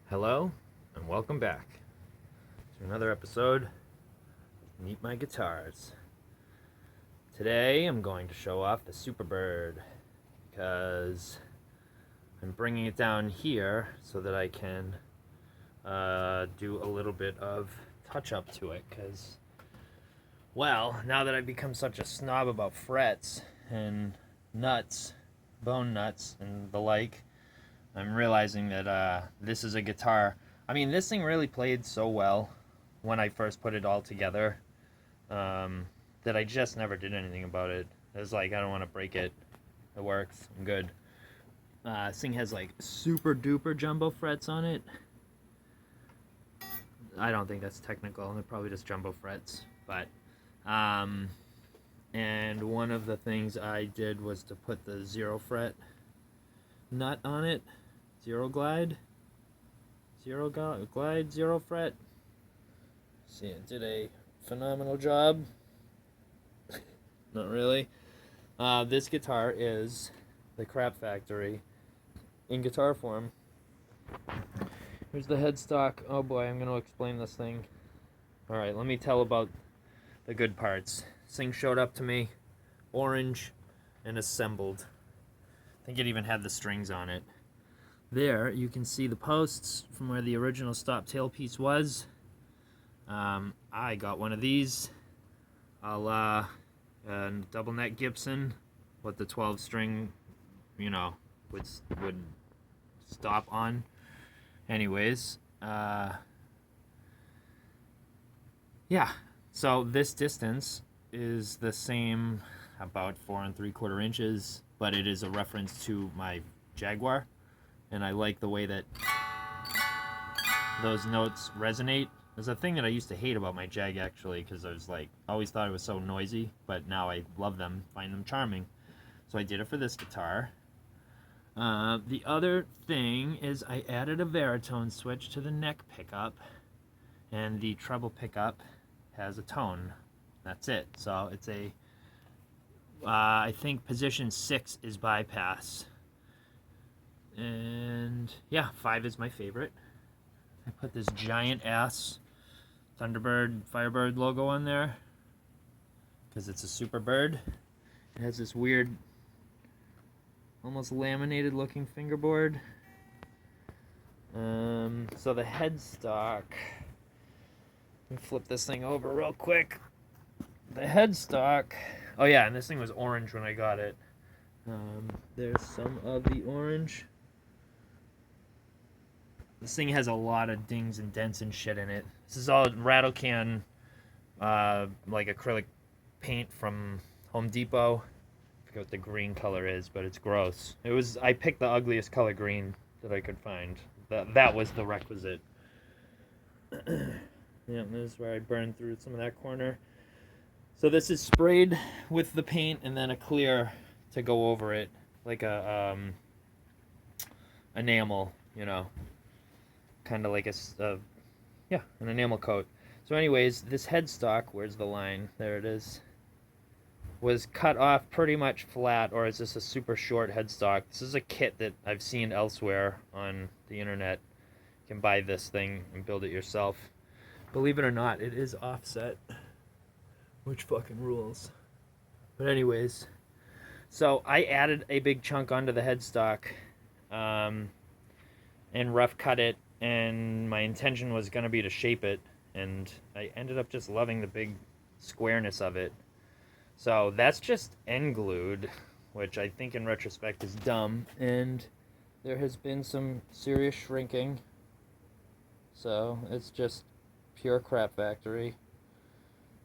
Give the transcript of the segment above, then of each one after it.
Hello, and welcome back to another episode of Meet My Guitars. Today I'm going to show off the SuperBird because I'm bringing it down here so that I can do a little bit of touch-up to it because, well, now that I've become such a snob about frets and nuts, bone nuts, and the like, I'm realizing that this is a guitar. I mean, this thing really played so well when I first put it all together that I just never did anything about it. It was like, I don't want to break it. It works. I'm good. This thing has like super duper jumbo frets on it. I don't think that's technical. They're probably just jumbo frets. But, and one of the things I did was to put the 0 fret nut on it. Zero glide, 0 fret. See, it did a phenomenal job. Not really. This guitar is the Crap Factory in guitar form. Here's the headstock. Oh boy, I'm going to explain this thing. Alright, let me tell about the good parts. This thing showed up to me, orange and assembled. I think it even had the strings on it. There, you can see the posts from where the original stop tailpiece was. I got one of these, a la double neck Gibson, with the 12 string, would stop on. Anyways, yeah. So this distance is the same, about 4 3/4 inches, but it is a reference to my Jaguar. And I like the way that those notes resonate. There's a thing that I used to hate about my Jag, actually, because I was like, always thought it was so noisy, but now I love them, find them charming. So I did it for this guitar. The other thing is I added a Veritone switch to the neck pickup, and the treble pickup has a tone. That's it. So it's a, I think position 6 is bypass. And yeah, 5 is my favorite. I put this giant ass Thunderbird, Firebird logo on there because it's a SuperBird. It has this weird, almost laminated looking fingerboard. So the headstock, let me flip this thing over real quick. The headstock, oh yeah, and this thing was orange when I got it. There's some of the orange. This thing has a lot of dings and dents and shit in it. This is all rattle can, like acrylic paint from Home Depot. I forget what the green color is, but it's gross. I picked the ugliest color green that I could find. That was the requisite. Yeah, this is where I burned through some of that corner. So this is sprayed with the paint and then a clear to go over it, like a enamel, kind of like an enamel coat. So anyways, this headstock, where's the line? There it is. Was cut off pretty much flat, or is this a super short headstock? This is a kit that I've seen elsewhere on the internet. You can buy this thing and build it yourself. Believe it or not, it is offset, which fucking rules. But anyways, so I added a big chunk onto the headstock and rough cut it, and my intention was going to be to shape it, and I ended up just loving the big squareness of it. So that's just end glued, which I think in retrospect is dumb, and there has been some serious shrinking. So it's just pure Crap Factory.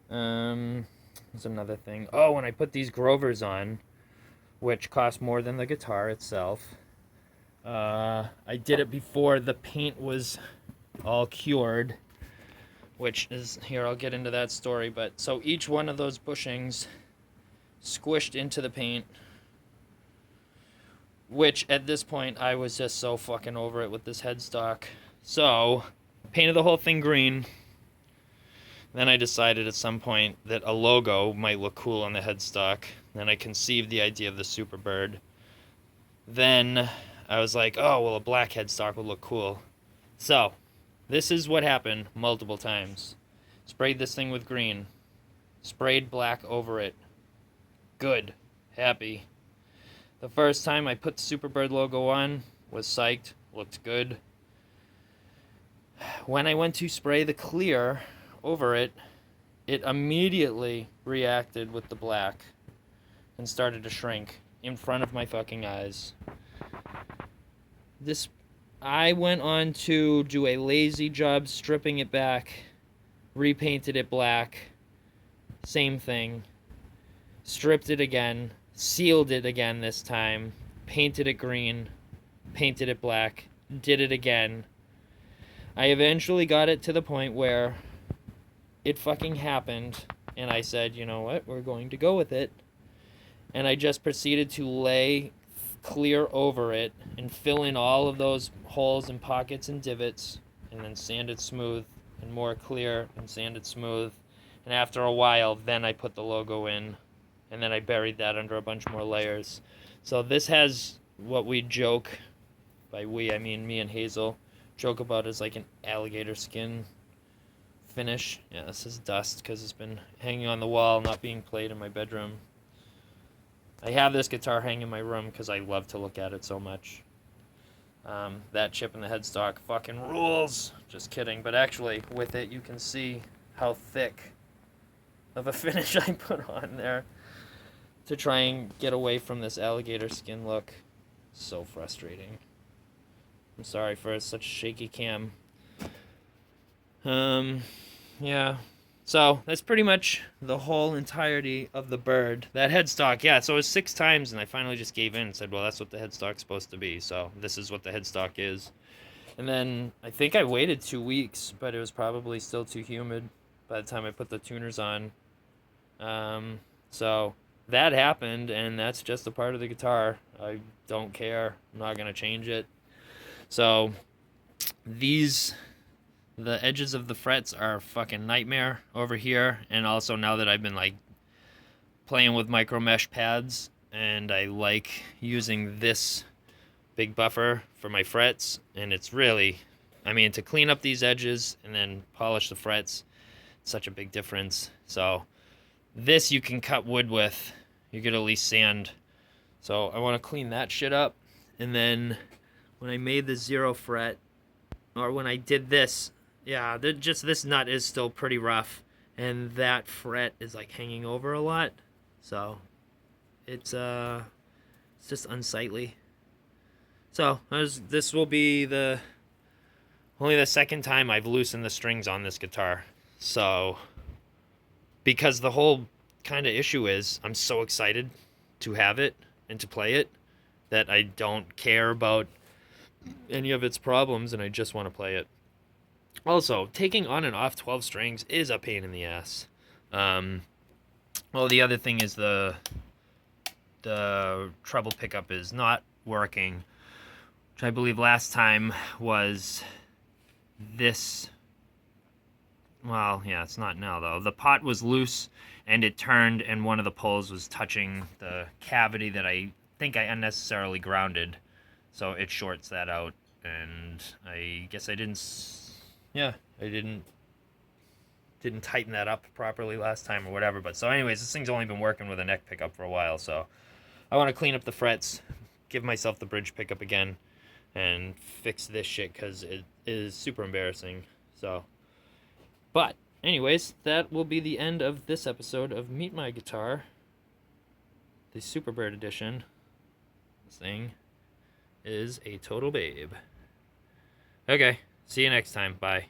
That's another thing. Oh, when I put these Grovers on, which cost more than the guitar itself, I did it before the paint was all cured, which is, here, I'll get into that story, but so each one of those bushings squished into the paint, which at this point I was just so fucking over it with this headstock. So painted the whole thing green. Then I decided at some point that a logo might look cool on the headstock. Then I conceived the idea of the SuperBird. Then I was like, oh, well, a black headstock would look cool. So, this is what happened multiple times. Sprayed this thing with green. Sprayed black over it. Good. Happy. The first time I put the SuperBird logo on, was psyched. Looked good. When I went to spray the clear over it, it immediately reacted with the black and started to shrink in front of my fucking eyes. I went on to do a lazy job stripping it back, repainted it black, same thing, stripped it again, sealed it again this time, painted it green, painted it black, did it again. I eventually got it to the point where it fucking happened, and I said, you know what, we're going to go with it. And I just proceeded to lay clear over it and fill in all of those holes and pockets and divots, and then sand it smooth and more clear and sand it smooth. And after a while, then I put the logo in, and then I buried that under a bunch more layers. So this has what we joke, by we I mean me and Hazel, joke about as like an alligator skin finish. Yeah, this is dust because it's been hanging on the wall, not being played in my bedroom. I have this guitar hanging in my room because I love to look at it so much. That chip in the headstock fucking rules. Just kidding. But actually, with it, you can see how thick of a finish I put on there to try and get away from this alligator skin look. So frustrating. I'm sorry for such a shaky cam. Yeah. So, that's pretty much the whole entirety of the Bird. That headstock, yeah, so it was 6 times, and I finally just gave in and said, well, that's what the headstock's supposed to be, so this is what the headstock is. And then, I think I waited 2 weeks, but it was probably still too humid by the time I put the tuners on. So, that happened, and that's just a part of the guitar. I don't care. I'm not going to change it. So, the edges of the frets are a fucking nightmare over here, and also now that I've been like playing with micro mesh pads, and I like using this big buffer for my frets, and it's really, I mean, to clean up these edges and then polish the frets, it's such a big difference. So this you can cut wood with, you get at least sand. So I want to clean that shit up, and then when I made the 0 fret, or when I did this, yeah, just this nut is still pretty rough, and that fret is like hanging over a lot, so it's just unsightly. So this will be only the second time I've loosened the strings on this guitar. So because the whole kind of issue is I'm so excited to have it and to play it that I don't care about any of its problems, and I just want to play it. Also, taking on and off 12 strings is a pain in the ass. Well, the other thing is the treble pickup is not working, which I believe last time was this. Well, yeah, it's not now, though. The pot was loose, and it turned, and one of the poles was touching the cavity that I think I unnecessarily grounded, so it shorts that out, and I guess I didn't tighten that up properly last time or whatever. But so anyways, this thing's only been working with a neck pickup for a while, so I want to clean up the frets, give myself the bridge pickup again, and fix this shit because it is super embarrassing. So, but anyways, that will be the end of this episode of Meet My Guitar, the SuperBird edition. This thing is a total babe. Okay, see you next time. Bye.